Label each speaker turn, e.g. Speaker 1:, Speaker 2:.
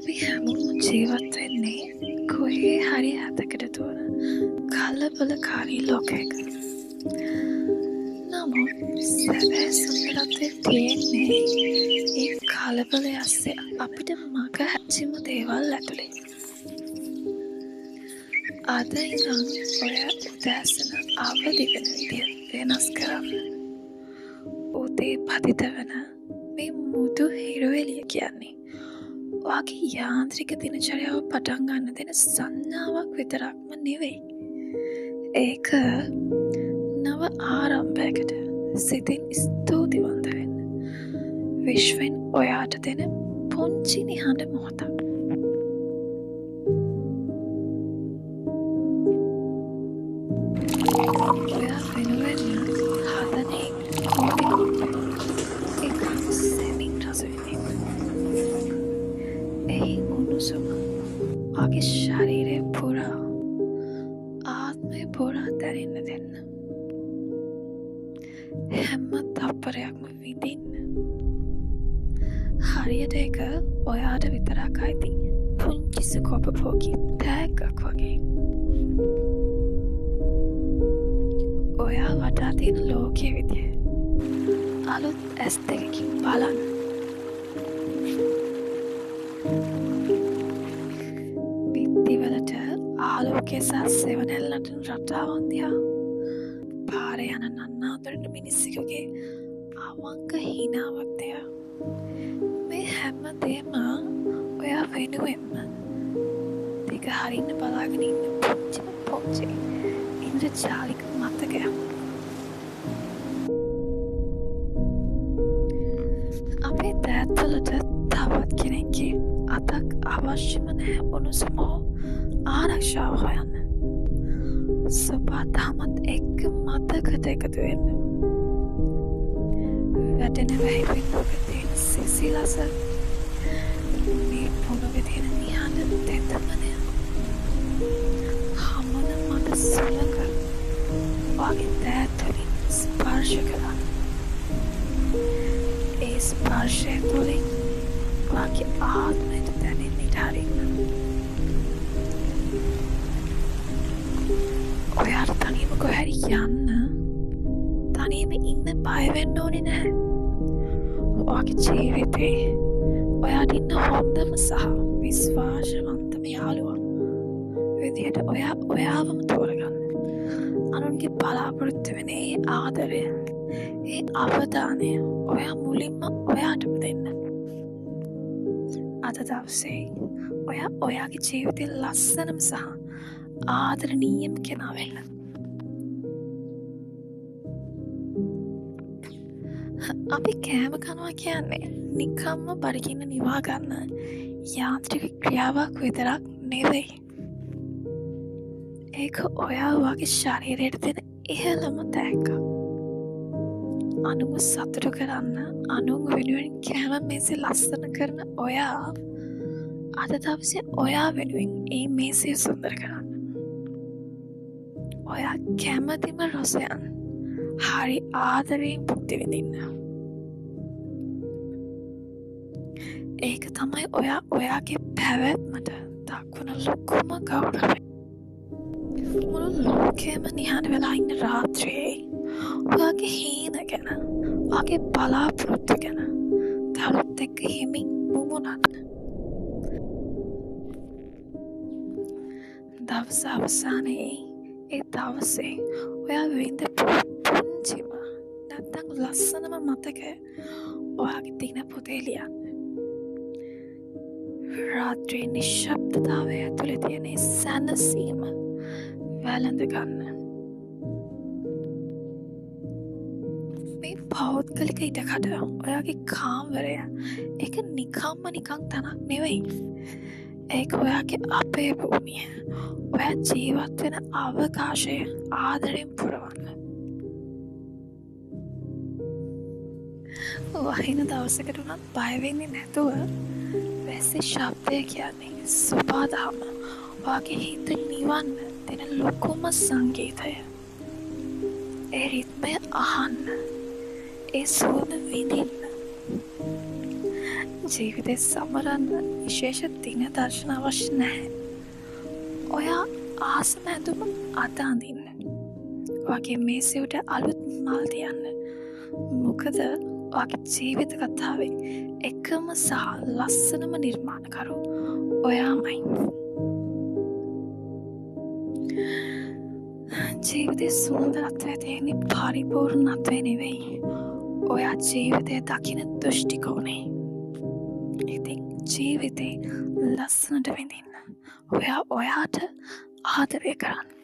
Speaker 1: අපි හැමෝම ජීවත් වෙන්නේ කොහේ හරි හැතකට තුවන කලබලකාරී ලෝකයක. නමුත් සැබෑ සුන්දරත්වය තියෙන්නේ ඒ කලබලය අස්සේ අපිට මග හැච්චිම දේවල් ඇතුළේ. අද ඉඳන් ඔය උදෑසන අවදි වෙන විදිය වෙනස් කරන්න. උදේ පතිත වෙන මේ මුදු හිරුවෙලිය කියන්නේ ඔයාගේ යාන්ත්‍රික දිනචරියාව පටන් ගන්න දෙන සංඥාවක් විතරක්ම නෙවෙයි. ඒක නව ආරම්භයකට සිතින් ස්තුතිවන්ත වෙන්න විශ්වෙන් ඔයාට දෙන පුංචි නිහඬ මොහොතක්. ඔයා වෙනුවෙන් හදන එක සෙමින් රස විඳින්න. එහි උණුසුම ඔයාගේ ශරීරය පුරා ආත්මය පුරා දැනෙන්න දෙන්න. හැම තප්පරයක්ම විඳින්න. හරියට එක ඔයාට විතරක් අයිති පුංචි සුකොපභෝගී තෑග්ගක් වගේ. ඔයා වටා තියෙන ලෝකයේ විදිය අලුත් ඇස් දෙකකින් බලන්න. බිත්තිවලට ආලෝකය සහ සෙවණැල්ලට රටාවන් දිහා පාරේ යන නන්නාඳුරන මිනිස්සුගේ අවංක හිනාවක් තියා. මේ හැම දේම ඔයා වෙනුවෙන්ම දෙක හරින්න බලාගෙන ඉන්න පොච්චි ඉන්ද්‍රජාලික මතකයක්. අපේ දෑත්වලට තවත් කෙනෙක්ගේ අතක් අවශ්‍යම නැහැ උණුසුම ආරක්ෂාව හොයන්න. සොපා තමත් එක්ක මතකට එකතු වෙන්න. වැටෙන වැහිපින්නක තියෙන සිසිලස, මේ පොළොවේ තියෙන නිහඬ තෙතමනය, හමන මට සුළඟ වගේ දෑත්වලින් ස්පර්ශ කරන්න. ඒ ස්පර්ශය තුළින් වගේ ආත්මයට දැනෙන්න ඉඩ හරින්න. ඔයාට තනියම කොහැරි යන්න, තනියම ඉන්න බය වෙන්න ඕනේ නැහැ. ඔයාගේ ජීවිතේ ඔයාට ඉන්න හොඳම සහ විශ්වාසවන්තම යාළුවා විදිහට ඔයාවම තෝරගන්න. අනුන්ගේ බලාපොරොත්තු වෙන ඒ ආදරය, ඒ අවධානය ඔයා මුලින්ම ඔයාටම දෙන්න. අද දවසේ ඔයා ඔයාගේ ජීවිතේ ලස්සනම සහ ආදරණීයම කෙනා වෙන්න. අපි කෑම කනවා කියන්නේ නිකම්ම බඩගින්න නිවා ගන්න යාන්ත්‍රික ක්‍රියාවක් විතරක් නෙවෙයි. ඒක ඔයා වගේ ශරීරයට දෙන ඉහළම තෑග්ගක්. අනුම සතුටු කරන්න, අනුන් වෙනුවෙන් කෑම මේසේ ලස්සන කරන ඔයා අද දවසේ ඔයා වෙනුවෙන් ඒ මේසය සුන්දර කරන්න. ඔයා කැමතිම රසයන් හරි ආදරයෙන් භුක්ති විඳින්න. ඒක තමයි ඔයා ඔයාගේ පැවැත්මට දක්වන ලොකුම ගෞරවය. මුළු ලෝකෙම නිහඬ වෙලා ඉන්න රාත්‍රියේ ඔයාගේ හීන ගැන, ඔයාගේ බලාපොරොත්තු ගැන තවත් එක්ක හිමින් මුමුණන්න. දවස අවසානයේ ඒ දවසේ ඔයා විඳපු පුංචිම නැත්තම් ලස්සනම මතකය ඔයාගේ දින පොතේ ලියන්න. රාත්‍රී නිශ්ශබ්දතාවය ඇතුළේ තියෙන සැනසීම වැළඳ ගන්න. මේ පෞද්ගලික ඉඩකඩ, ඔයාගේ කාමරය, ඒක නිකන් තනක් නෙවෙයි. ඒක ඔයාගේ අපේ භූමිය. ඔයා ජීවත් වෙන අවකාශය ආදරයෙන් පුරවන්න. වහින දවසකට උනත් බය වෙන්නේ නැතුව වැස්සේ ශබ්දය කියන්නේ සුබාදහම ඔයාගේ හිත නිවන්න දෙන ලොකුම සංගීතය. ඒ රිද්මය අහන්න, ඒ සුවඳ විඳින්න. ජීවිතේ සමරන්න විශේෂ දින දර්ශන අවශ්‍ය නැහැ. ඔයා ආසම ඇඳුම අද අඳින්න. වගේ මේසෙට අලුත් මල් තියන්න. මොකද ඔයාගේ ජීවිත කතාවේ එකම සහ ලස්සනම නිර්මාණකරු ඔයාමයි. ජීවිතේ සුන්දරත්වය තියෙන්නේ පරිපූර්ණත්වය නෙවෙයි. ඔයා ජීවිතය දකින දෘෂ්ටිකෝණේ. ඉතින් ජීවිතේ ලස්සනට විඳින්න. ඔයා ඔයාට ආදරය කරන්න.